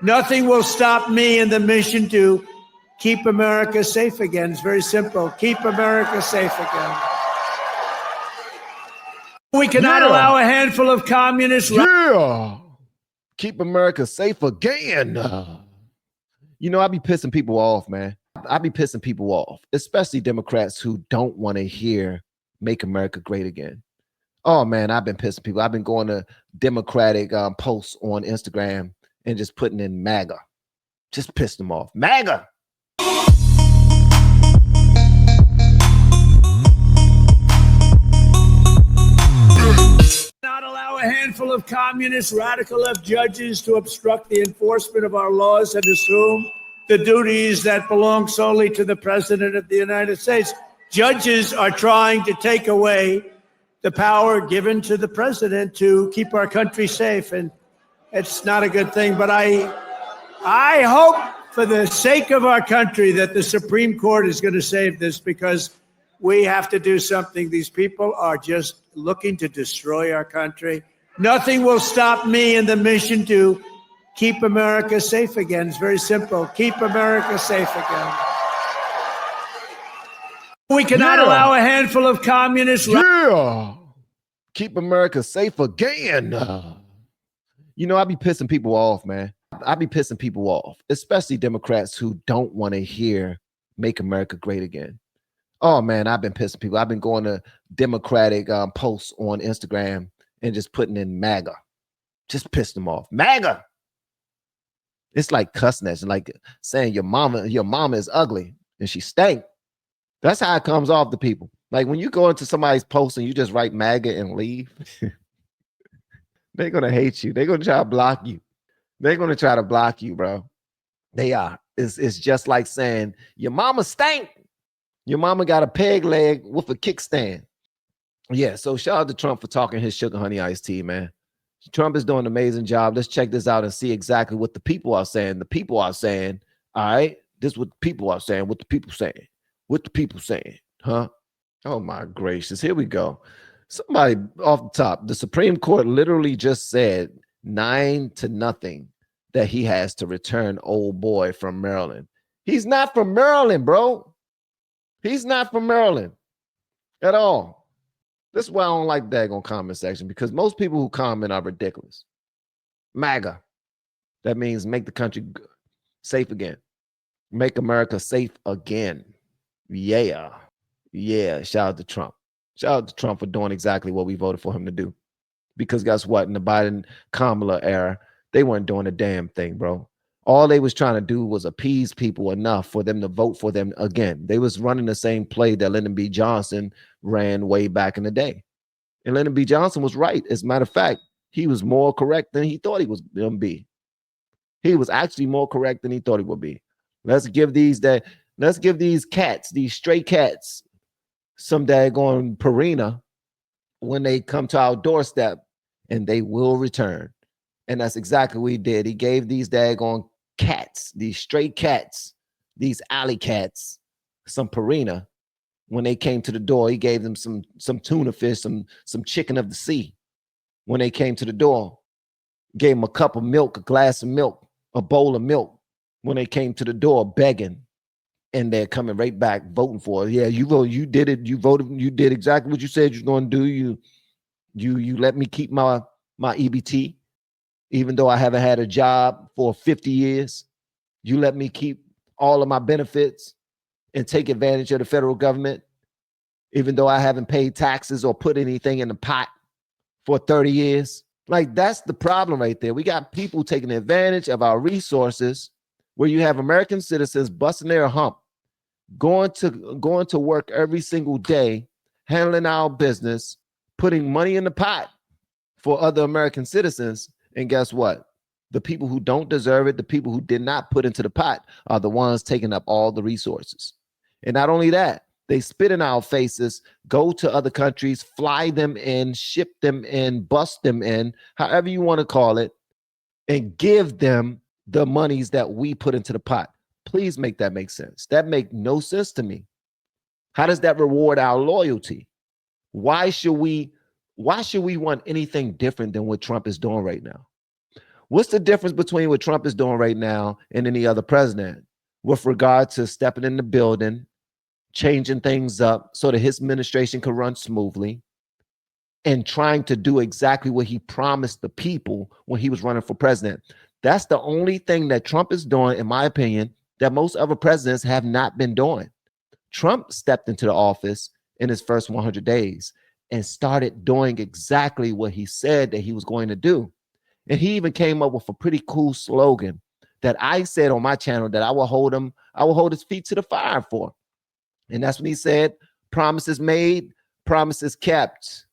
Nothing will stop me in the mission to keep America safe again. It's very simple. Keep America safe again. We cannot allow a handful of communists. Keep America safe again. You know, I be pissing people off, man. I be pissing people off, especially Democrats who don't want to hear "Make America Great Again." Oh man, I've been pissing people. I've been going to Democratic posts on Instagram and just putting in MAGA. Just pissed them off. MAGA. Not allow a handful of communist radical left judges to obstruct the enforcement of our laws and assume the duties that belong solely to the President of the United States. Judges are trying to take away the power given to the president to keep our country safe, and it's not a good thing. But I hope for the sake of our country that the Supreme Court is going to save this, because we have to do something. These people are just looking to destroy our country. Nothing will stop me in the mission to keep America safe again. It's very simple. Keep America safe again. We cannot allow a handful of communists. Keep America safe again. You know, I be pissing people off, man. I be pissing people off, especially Democrats who don't want to hear "Make America Great Again." Oh man, I've been pissing people. I've been going to Democratic posts on Instagram and just putting in MAGA. Just pissed them off. MAGA. It's like cussing at you, like saying your mama is ugly and she stank. That's how it comes off to people. Like when you go into somebody's post and you just write MAGA and leave, they're gonna hate you. They're gonna try to block you. They're gonna try to block you, bro. They are. It's just like saying your mama stank. Your mama got a peg leg with a kickstand. Yeah, so shout out to Trump for talking his sugar honey iced tea, man. Trump is doing an amazing job. Let's check this out and see exactly what the people are saying. The people are saying, all right, this is what the people are saying, what the people saying. What the people saying, huh? Oh my gracious, here we go. Somebody off the top, the Supreme Court literally just said 9-0 that he has to return old boy from Maryland. He's not from Maryland, bro. He's not from Maryland at all. This is why I don't like daggone comment section, because most people who comment are ridiculous. MAGA. That means make the country safe again. Make America safe again. Yeah. Yeah. Shout out to Trump. Shout out to Trump for doing exactly what we voted for him to do. Because guess what? In the Biden-Kamala era, they weren't doing a damn thing, bro. All they was trying to do was appease people enough for them to vote for them again. They was running the same play that Lyndon B. Johnson ran way back in the day. And Lyndon B. Johnson was right. As a matter of fact, he was more correct than he thought he was going to be. He was actually more correct than he thought he would be. Let's give these cats, these stray cats, some daggone Purina when they come to our doorstep, and they will return. And that's exactly what he did. He gave these daggone cats, these stray cats, these alley cats, some Purina. When they came to the door, he gave them some tuna fish, some chicken of the sea. When they came to the door, gave them a cup of milk, a glass of milk, a bowl of milk. When they came to the door begging, and they're coming right back voting for it. Yeah, you voted, you did it, you voted, you did exactly what you said you're going to do. You let me keep my EBT, even though I haven't had a job for 50 years. You let me keep all of my benefits and take advantage of the federal government, even though I haven't paid taxes or put anything in the pot for 30 years. Like, that's the problem right there. We got people taking advantage of our resources, where you have American citizens busting their hump, going to work every single day, handling our business, putting money in the pot for other American citizens. And guess what? The people who don't deserve it, the people who did not put into the pot, are the ones taking up all the resources. And not only that, they spit in our faces, go to other countries, fly them in, ship them in, bust them in, however you want to call it, and give them the monies that we put into the pot. Please make that make sense. That make no sense to me. How does that reward our loyalty? Why should we want anything different than what Trump is doing right now? What's the difference between what Trump is doing right now and any other president with regard to stepping in the building, changing things up so that his administration can run smoothly, and trying to do exactly what he promised the people when he was running for president? That's the only thing that Trump is doing, in my opinion, that most other presidents have not been doing. Trump stepped into the office in his first 100 days and started doing exactly what he said that he was going to do. And he even came up with a pretty cool slogan that I said on my channel that I will hold his feet to the fire for. And that's when he said, promises made, promises kept.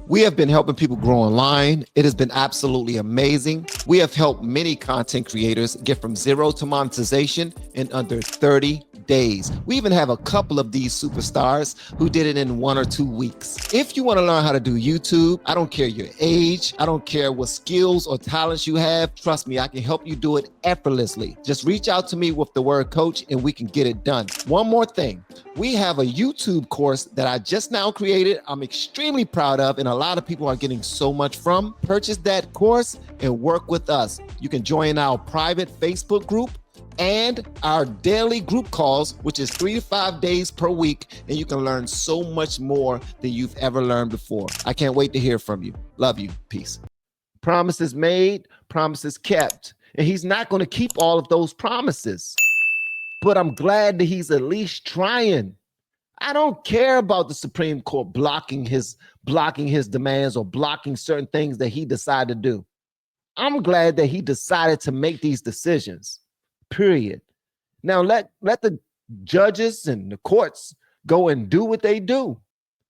We have been helping people grow online. It has been absolutely amazing. We have helped many content creators get from zero to monetization in under 30 days. We even have a couple of these superstars who did it in 1 or 2 weeks. If you want to learn how to do YouTube, I don't care your age, I don't care what skills or talents you have, trust me, I can help you do it effortlessly. Just reach out to me with the word coach and we can get it done. One more thing, we have a YouTube course that I just now created. I'm extremely proud of, and a lot of people are getting so much from. Purchase that course and work with us. You can join our private Facebook group and our daily group calls, which is 3 to 5 days per week, and you can learn so much more than you've ever learned before. I can't wait to hear from you. Love you. Peace. Promises made, promises kept. And he's not going to keep all of those promises, but I'm glad that he's at least trying. I don't care about the Supreme Court blocking his demands or blocking certain things that he decided to do. I'm glad that he decided to make these decisions. Period. Now let the judges and the courts go and do what they do.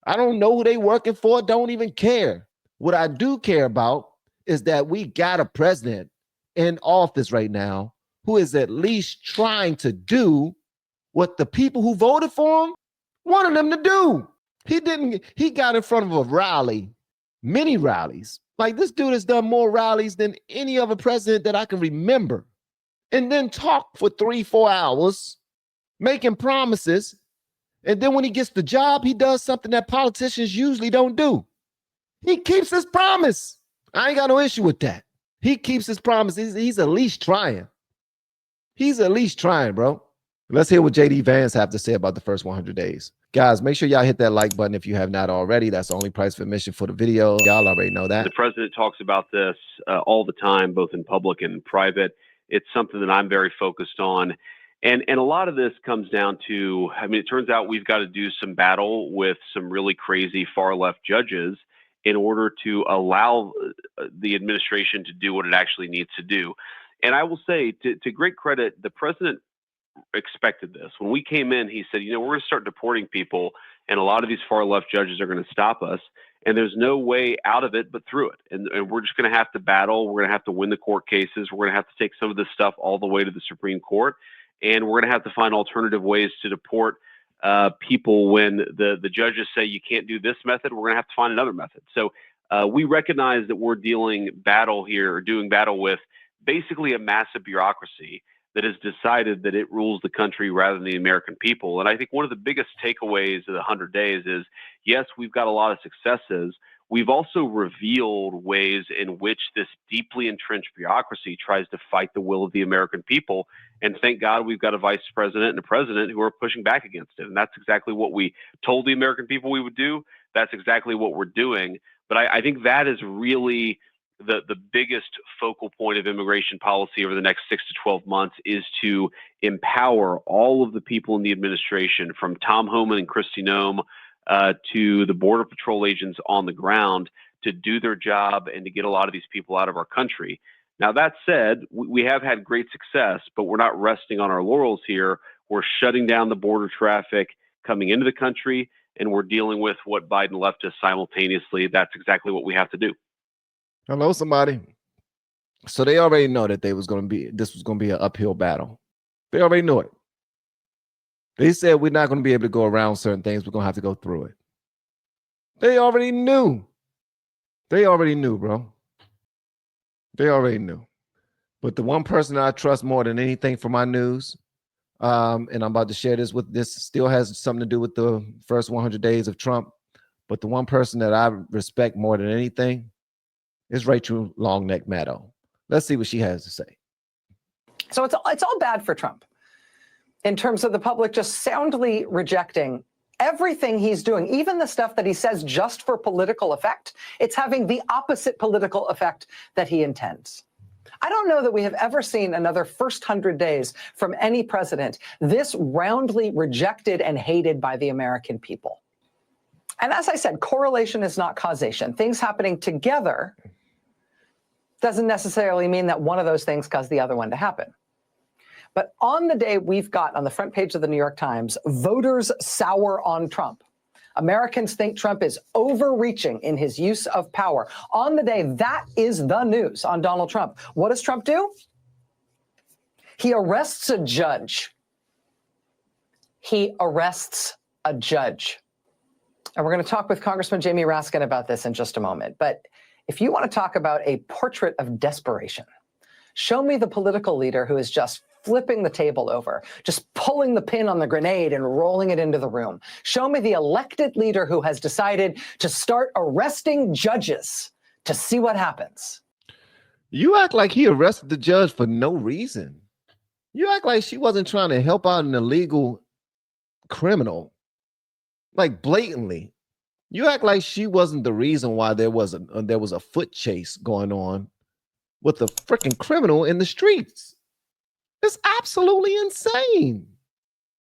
I don't know who they working for, don't even care. What I do care about is that we got a president in office right now who is at least trying to do what the people who voted for him wanted them to do. He got in front of a rally, many rallies. Like, this dude has done more rallies than any other president that I can remember. And then talk for 3-4 hours, making promises. And then when he gets the job, he does something that politicians usually don't do. He keeps his promise. I ain't got no issue with that. He keeps his promise. He's at least trying. He's at least trying, bro. Let's hear what JD Vance have to say about the first 100 days. Guys, make sure y'all hit that like button if you have not already. That's the only price of admission for the video. Y'all already know that. The president talks about this all the time, both in public and in private. It's something that I'm very focused on. And a lot of this comes down to, I mean, it turns out we've got to do some battle with some really crazy far left judges in order to allow the administration to do what it actually needs to do. And I will say, to great credit, the president expected this. When we came in, he said, we're going to start deporting people, and a lot of these far left judges are going to stop us. And there's no way out of it but through it. And we're just going to have to battle. We're going to have to win the court cases. We're going to have to take some of this stuff all the way to the Supreme Court. And we're going to have to find alternative ways to deport people when the judges say you can't do this method. We're going to have to find another method. So we recognize that we're doing battle with basically a massive bureaucracy that has decided that it rules the country rather than the American people. And I think one of the biggest takeaways of the 100 days is, yes, we've got a lot of successes. We've also revealed ways in which this deeply entrenched bureaucracy tries to fight the will of the American people. And thank God we've got a vice president and a president who are pushing back against it. And that's exactly what we told the American people we would do. That's exactly what we're doing. But I think that is really the biggest focal point of immigration policy over the next 6 to 12 months, is to empower all of the people in the administration, from Tom Homan and Kristi Noem to the Border Patrol agents on the ground, to do their job and to get a lot of these people out of our country. Now, that said, we have had great success, but we're not resting on our laurels here. We're shutting down the border traffic coming into the country, and we're dealing with what Biden left us simultaneously. That's exactly what we have to do. Hello, somebody. So they already know that this was going to be an uphill battle. They already knew it. They said we're not going to be able to go around certain things. We're going to have to go through it. They already knew. They already knew, bro. They already knew. But the one person that I trust more than anything for my news, and I'm about to share this still has something to do with the first 100 days of Trump, but the one person that I respect more than anything is Rachel Longneck Maddow. Let's see what she has to say. So it's all bad for Trump in terms of the public just soundly rejecting everything he's doing, even the stuff that he says just for political effect. It's having the opposite political effect that he intends. I don't know that we have ever seen another first 100 days from any president this roundly rejected and hated by the American people. And as I said, correlation is not causation. Things happening together doesn't necessarily mean that one of those things caused the other one to happen. But on the day we've got on the front page of the New York Times, voters sour on Trump. Americans think Trump is overreaching in his use of power. On the day, that is the news on Donald Trump. What does Trump do? He arrests a judge. He arrests a judge. And we're going to talk with Congressman Jamie Raskin about this in just a moment. But if you want to talk about a portrait of desperation, show me the political leader who is just flipping the table over, just pulling the pin on the grenade and rolling it into the room. Show me the elected leader who has decided to start arresting judges to see what happens. You act like he arrested the judge for no reason. You act like she wasn't trying to help out an illegal criminal, like blatantly. You act like she wasn't the reason why there was a foot chase going on with a freaking criminal in the streets. It's absolutely insane.